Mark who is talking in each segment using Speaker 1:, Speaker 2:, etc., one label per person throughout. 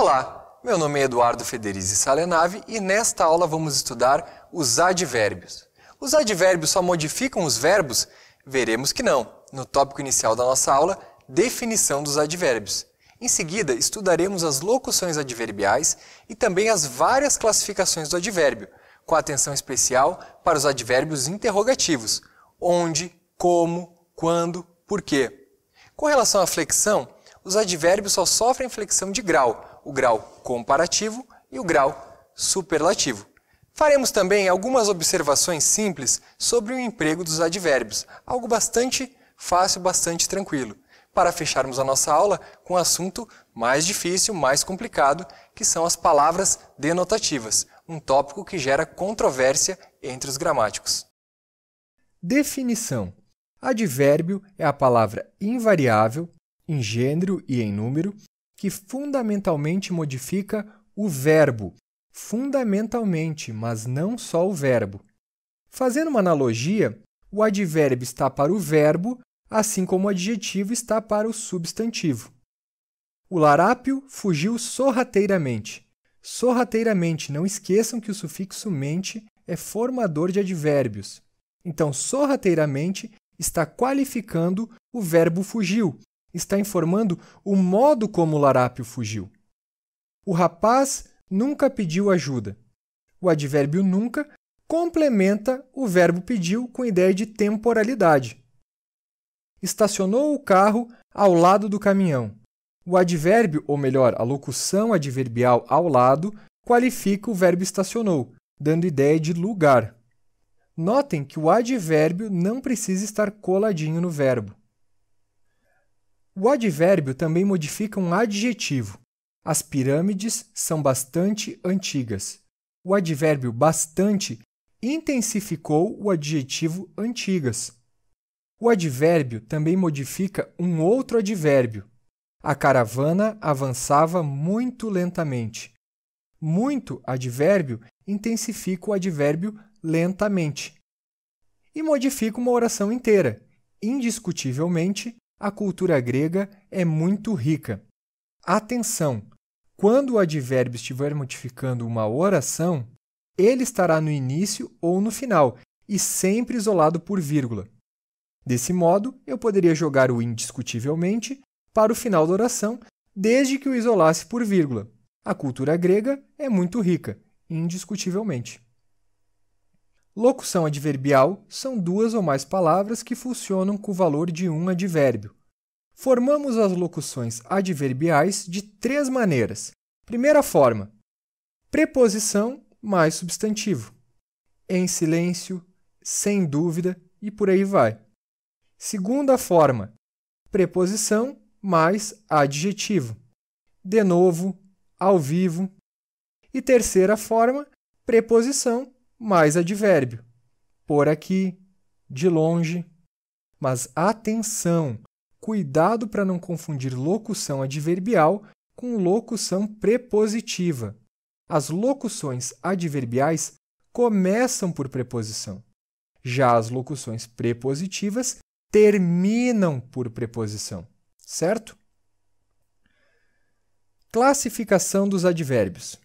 Speaker 1: Olá, meu nome é Eduardo Federizi Salenave e nesta aula vamos estudar os advérbios. Os advérbios só modificam os verbos? Veremos que não. No tópico inicial da nossa aula, definição dos advérbios. Em seguida, estudaremos as locuções adverbiais e também as várias classificações do advérbio, com atenção especial para os advérbios interrogativos: onde, como, quando, por quê. Com relação à flexão, os advérbios só sofrem flexão de grau, o grau comparativo e o grau superlativo. Faremos também algumas observações simples sobre o emprego dos advérbios, algo bastante fácil, bastante tranquilo, para fecharmos a nossa aula com um assunto mais difícil, mais complicado, que são as palavras denotativas, um tópico que gera controvérsia entre os gramáticos.
Speaker 2: Definição. Advérbio é a palavra invariável, em gênero e em número, que fundamentalmente modifica o verbo. Fundamentalmente, mas não só o verbo. Fazendo uma analogia, o advérbio está para o verbo, assim como o adjetivo está para o substantivo. O larápio fugiu sorrateiramente. Sorrateiramente, não esqueçam que o sufixo mente é formador de advérbios. Então, sorrateiramente está qualificando o verbo fugiu, está informando o modo como o larápio fugiu. O rapaz nunca pediu ajuda. O advérbio nunca complementa o verbo pediu com ideia de temporalidade. Estacionou o carro ao lado do caminhão. O advérbio, ou melhor, a locução adverbial ao lado, qualifica o verbo estacionou, dando ideia de lugar. Notem que o advérbio não precisa estar coladinho no verbo. O advérbio também modifica um adjetivo. As pirâmides são bastante antigas. O advérbio bastante intensificou o adjetivo antigas. O advérbio também modifica um outro advérbio. A caravana avançava muito lentamente. Muito advérbio intensifica o advérbio lentamente. E modifica uma oração inteira. Indiscutivelmente, a cultura grega é muito rica. Atenção! Quando o advérbio estiver modificando uma oração, ele estará no início ou no final, e sempre isolado por vírgula. Desse modo, eu poderia jogar o indiscutivelmente para o final da oração, desde que o isolasse por vírgula. A cultura grega é muito rica, indiscutivelmente. Locução adverbial são duas ou mais palavras que funcionam com o valor de um advérbio. Formamos as locuções adverbiais de três maneiras. Primeira forma: preposição mais substantivo. Em silêncio, sem dúvida e por aí vai. Segunda forma: preposição mais adjetivo. De novo, ao vivo. E terceira forma: preposição mais advérbio. Por aqui, de longe. Mas atenção! Cuidado para não confundir locução adverbial com locução prepositiva. As locuções adverbiais começam por preposição. Já as locuções prepositivas terminam por preposição. Certo? Classificação dos advérbios.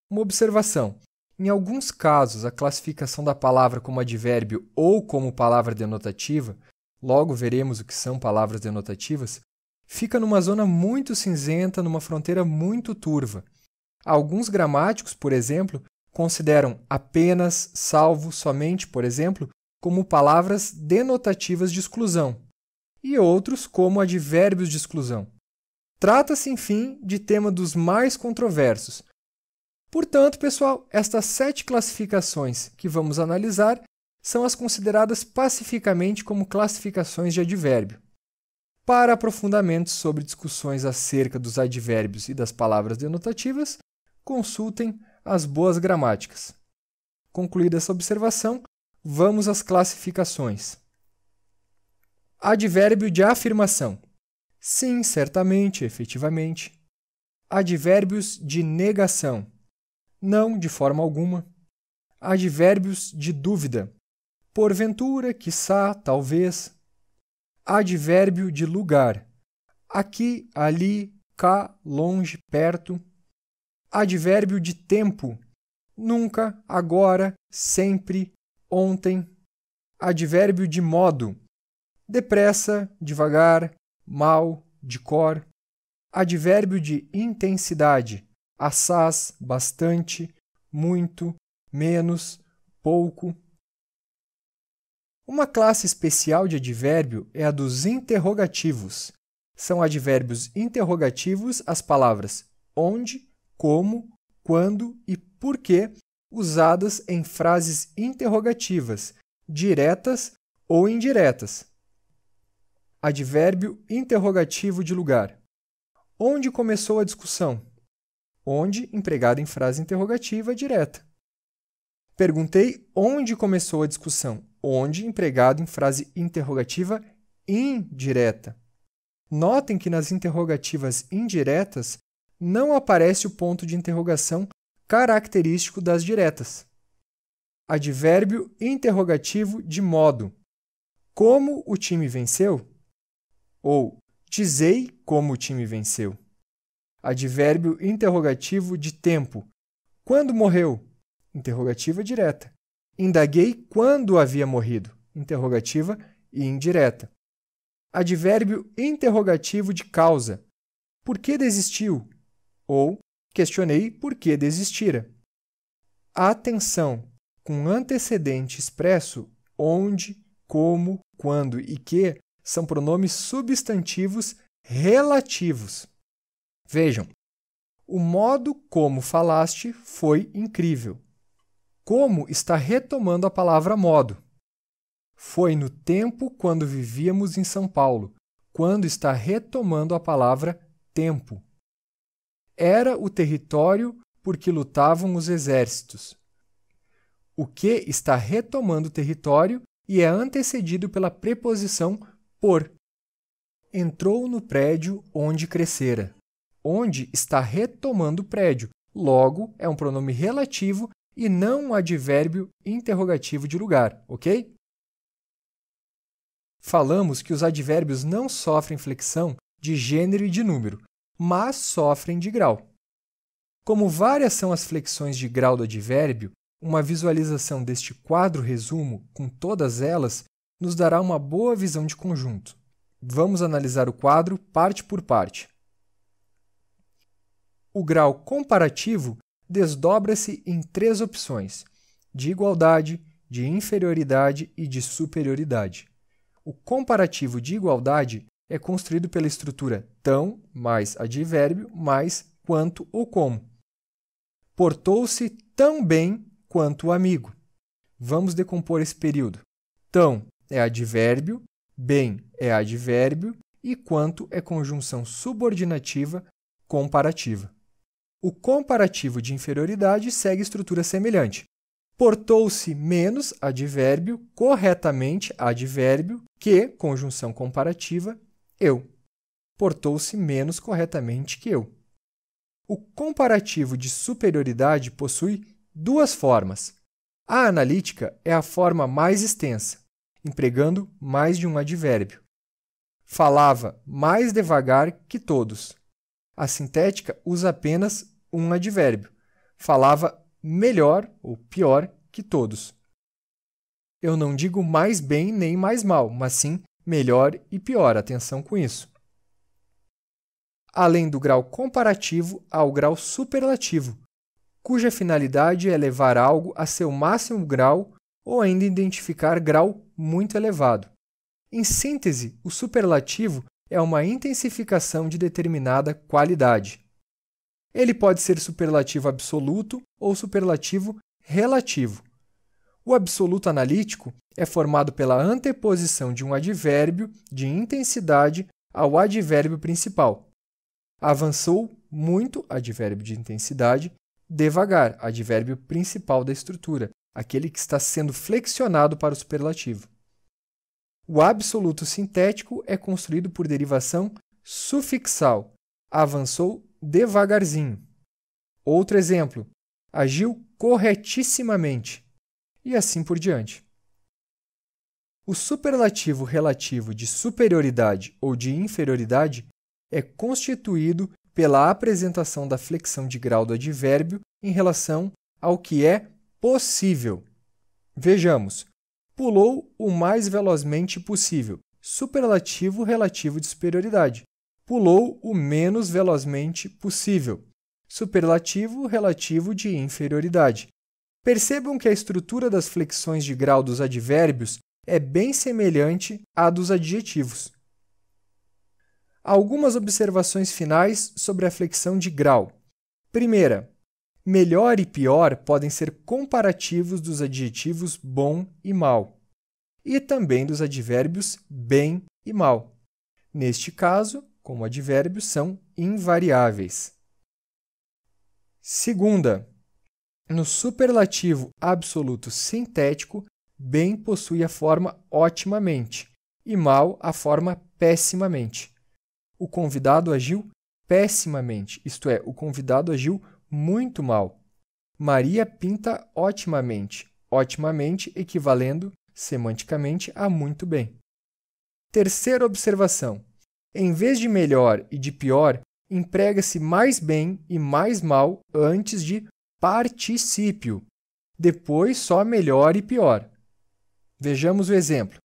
Speaker 2: Uma observação. Em alguns casos, a classificação da palavra como advérbio ou como palavra denotativa, logo veremos o que são palavras denotativas, fica numa zona muito cinzenta, numa fronteira muito turva. Alguns gramáticos, por exemplo, consideram apenas, salvo, somente, por exemplo, como palavras denotativas de exclusão, e outros como advérbios de exclusão. Trata-se, enfim, de tema dos mais controversos. Portanto, pessoal, estas 7 classificações que vamos analisar são as consideradas pacificamente como classificações de advérbio. Para aprofundamentos sobre discussões acerca dos advérbios e das palavras denotativas, consultem as boas gramáticas. Concluída essa observação, vamos às classificações. Advérbio de afirmação. Sim, certamente, efetivamente. Advérbios de negação. Não, de forma alguma. Advérbios de dúvida. Porventura, quiçá, talvez. Advérbio de lugar. Aqui, ali, cá, longe, perto. Advérbio de tempo: nunca, agora, sempre, ontem. Advérbio de modo: depressa, devagar, mal, de cor. Advérbio de intensidade: assaz, bastante, muito, menos, pouco. Uma classe especial de advérbio é a dos interrogativos. São advérbios interrogativos as palavras onde, como, quando e porquê, usadas em frases interrogativas, diretas ou indiretas. Advérbio interrogativo de lugar: onde começou a discussão? Onde, empregado em frase interrogativa direta. Perguntei onde começou a discussão. Onde, empregado em frase interrogativa indireta. Notem que nas interrogativas indiretas não aparece o ponto de interrogação característico das diretas. Advérbio interrogativo de modo: como o time venceu? Ou dizei como o time venceu. Advérbio interrogativo de tempo: quando morreu? Interrogativa direta. Indaguei quando havia morrido. Interrogativa e indireta. Advérbio interrogativo de causa: por que desistiu? Ou questionei por que desistira. A atenção com antecedente expresso onde, como, quando e que são pronomes substantivos relativos. Vejam, o modo como falaste foi incrível. Como está retomando a palavra modo. Foi no tempo quando vivíamos em São Paulo, quando está retomando a palavra tempo. Era o território por que lutavam os exércitos. O que está retomando o território e é antecedido pela preposição por. Entrou no prédio onde crescera. Onde está retomando o prédio, logo é um pronome relativo e não um advérbio interrogativo de lugar, ok? Falamos que os advérbios não sofrem flexão de gênero e de número, mas sofrem de grau. Como várias são as flexões de grau do advérbio, uma visualização deste quadro resumo com todas elas nos dará uma boa visão de conjunto. Vamos analisar o quadro parte por parte. O grau comparativo desdobra-se em 3 opções: de igualdade, de inferioridade e de superioridade. O comparativo de igualdade é construído pela estrutura tão mais advérbio mais quanto ou como. Portou-se tão bem quanto o amigo. Vamos decompor esse período. Tão é advérbio, bem é advérbio e quanto é conjunção subordinativa comparativa. O comparativo de inferioridade segue estrutura semelhante. Portou-se menos advérbio, corretamente advérbio, que, conjunção comparativa, eu. Portou-se menos corretamente que eu. O comparativo de superioridade possui 2 formas. A analítica é a forma mais extensa, empregando mais de um advérbio. Falava mais devagar que todos. A sintética usa apenas um advérbio. Falava melhor ou pior que todos. Eu não digo mais bem nem mais mal, mas sim melhor e pior. Atenção com isso. Além do grau comparativo, há o grau superlativo, cuja finalidade é levar algo a seu máximo grau ou ainda identificar grau muito elevado. Em síntese, o superlativo é uma intensificação de determinada qualidade. Ele pode ser superlativo absoluto ou superlativo relativo. O absoluto analítico é formado pela anteposição de um advérbio de intensidade ao advérbio principal. Avançou muito, advérbio de intensidade, devagar, advérbio principal da estrutura, aquele que está sendo flexionado para o superlativo. O absoluto sintético é construído por derivação sufixal. Avançou devagarzinho. Outro exemplo: agiu corretissimamente. E assim por diante. O superlativo relativo de superioridade ou de inferioridade é constituído pela apresentação da flexão de grau do advérbio em relação ao que é possível. Vejamos. Pulou o mais velozmente possível. Superlativo relativo de superioridade. Pulou o menos velozmente possível. Superlativo relativo de inferioridade. Percebam que a estrutura das flexões de grau dos advérbios é bem semelhante à dos adjetivos. Algumas observações finais sobre a flexão de grau. Primeira, melhor e pior podem ser comparativos dos adjetivos bom e mal, e também dos advérbios bem e mal. Neste caso, como advérbios, são invariáveis. Segunda, no superlativo absoluto sintético, bem possui a forma otimamente e mal a forma pessimamente. O convidado agiu pessimamente, isto é, o convidado agiu muito mal. Maria pinta otimamente, otimamente equivalendo semanticamente a muito bem. Terceira observação. Em vez de melhor e de pior, emprega-se mais bem e mais mal antes de particípio, depois só melhor e pior. Vejamos o exemplo.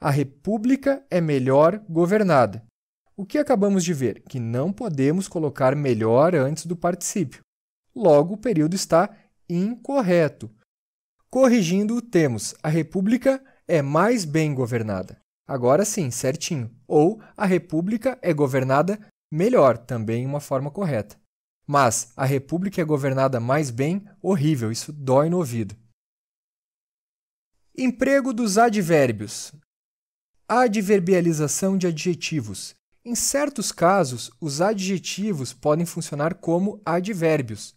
Speaker 2: A República é melhor governada. O que acabamos de ver? Que não podemos colocar melhor antes do particípio. Logo, o período está incorreto. Corrigindo, temos a República é mais bem governada. Agora sim, certinho. Ou a República é governada melhor, também uma forma correta. Mas a República é governada mais bem, horrível, isso dói no ouvido. Emprego dos advérbios. Adverbialização de adjetivos. Em certos casos, os adjetivos podem funcionar como advérbios.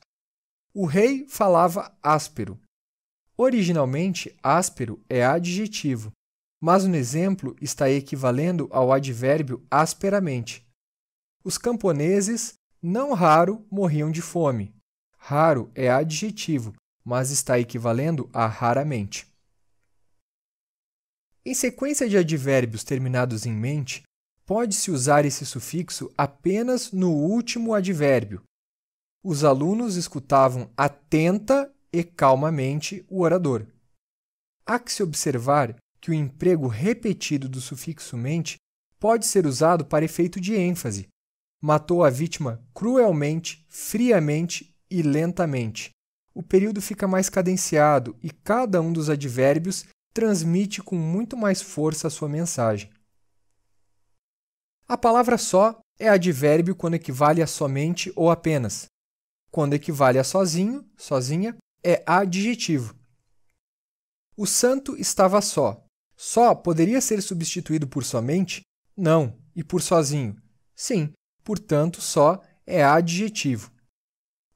Speaker 2: O rei falava áspero. Originalmente, áspero é adjetivo, mas no exemplo está equivalendo ao advérbio asperamente. Os camponeses, não raro, morriam de fome. Raro é adjetivo, mas está equivalendo a raramente. Em sequência de advérbios terminados em mente, pode-se usar esse sufixo apenas no último advérbio. Os alunos escutavam atenta e calmamente o orador. Há que se observar que o emprego repetido do sufixo mente pode ser usado para efeito de ênfase. Matou a vítima cruelmente, friamente e lentamente. O período fica mais cadenciado e cada um dos advérbios transmite com muito mais força a sua mensagem. A palavra só é advérbio quando equivale a somente ou apenas. Quando equivale a sozinho, sozinha, é adjetivo. O santo estava só. Só poderia ser substituído por somente? Não. E por sozinho? Sim. Portanto, só é adjetivo.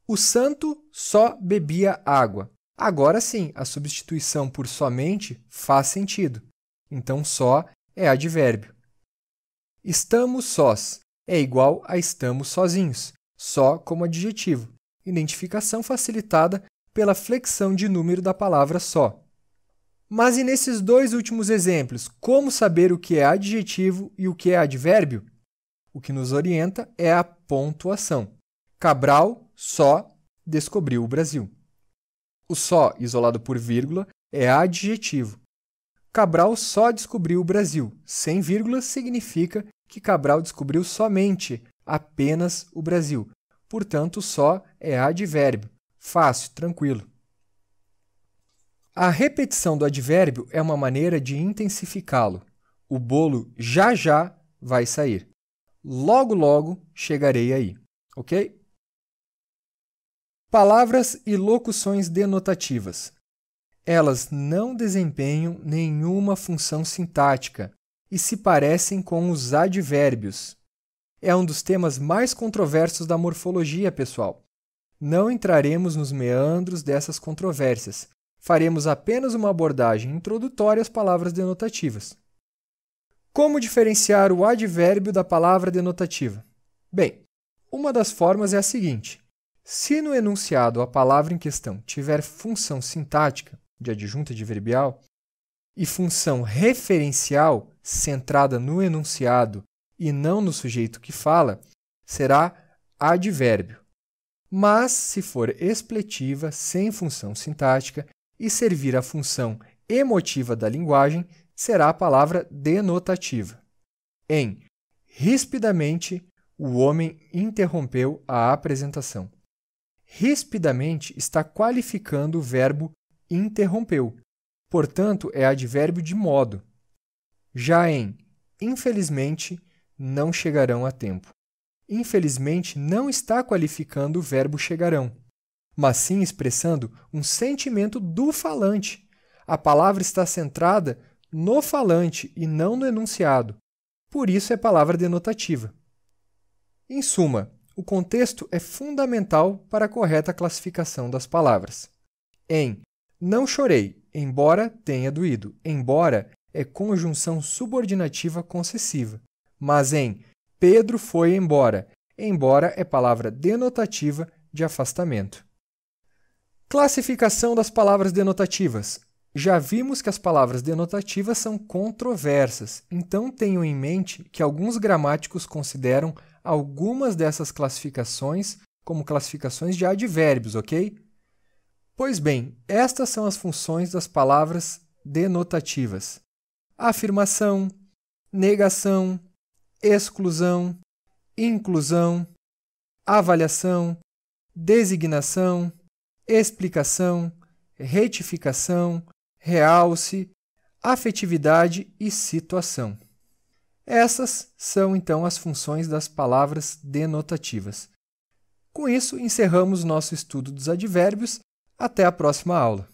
Speaker 2: O santo só bebia água. Agora sim, a substituição por somente faz sentido. Então, só é advérbio. Estamos sós é igual a estamos sozinhos, só como adjetivo. Identificação facilitada pela flexão de número da palavra só. Mas e nesses dois últimos exemplos, como saber o que é adjetivo e o que é advérbio? O que nos orienta é a pontuação. Cabral só descobriu o Brasil. O só, isolado por vírgula, é adjetivo. Cabral só descobriu o Brasil. Sem vírgula significa que Cabral descobriu somente, apenas o Brasil. Portanto, só é advérbio. Fácil, tranquilo. A repetição do advérbio é uma maneira de intensificá-lo. O bolo já já vai sair. Logo, logo chegarei aí. Ok? Palavras e locuções denotativas. Elas não desempenham nenhuma função sintática e se parecem com os advérbios. É um dos temas mais controversos da morfologia, pessoal. Não entraremos nos meandros dessas controvérsias. Faremos apenas uma abordagem introdutória às palavras denotativas. Como diferenciar o advérbio da palavra denotativa? Bem, uma das formas é a seguinte. Se no enunciado a palavra em questão tiver função sintática, de adjunto adverbial, e função referencial, centrada no enunciado e não no sujeito que fala, será advérbio. Mas, se for expletiva, sem função sintática e servir à função emotiva da linguagem, será a palavra denotativa. Em rispidamente, o homem interrompeu a apresentação. Rispidamente está qualificando o verbo interrompeu, portanto, é advérbio de modo. Já em infelizmente, não chegarão a tempo. Infelizmente não está qualificando o verbo chegarão, mas sim expressando um sentimento do falante. A palavra está centrada no falante e não no enunciado. Por isso é palavra denotativa. Em suma, o contexto é fundamental para a correta classificação das palavras. Em não chorei, embora tenha doído. Embora é conjunção subordinativa concessiva. Mas em Pedro foi embora. Embora é palavra denotativa de afastamento. Classificação das palavras denotativas. Já vimos que as palavras denotativas são controversas, então tenham em mente que alguns gramáticos consideram algumas dessas classificações como classificações de advérbios, ok? Pois bem, estas são as funções das palavras denotativas: afirmação, negação, exclusão, inclusão, avaliação, designação, explicação, retificação, realce, afetividade e situação. Essas são, então, as funções das palavras denotativas. Com isso, encerramos nosso estudo dos advérbios. Até a próxima aula.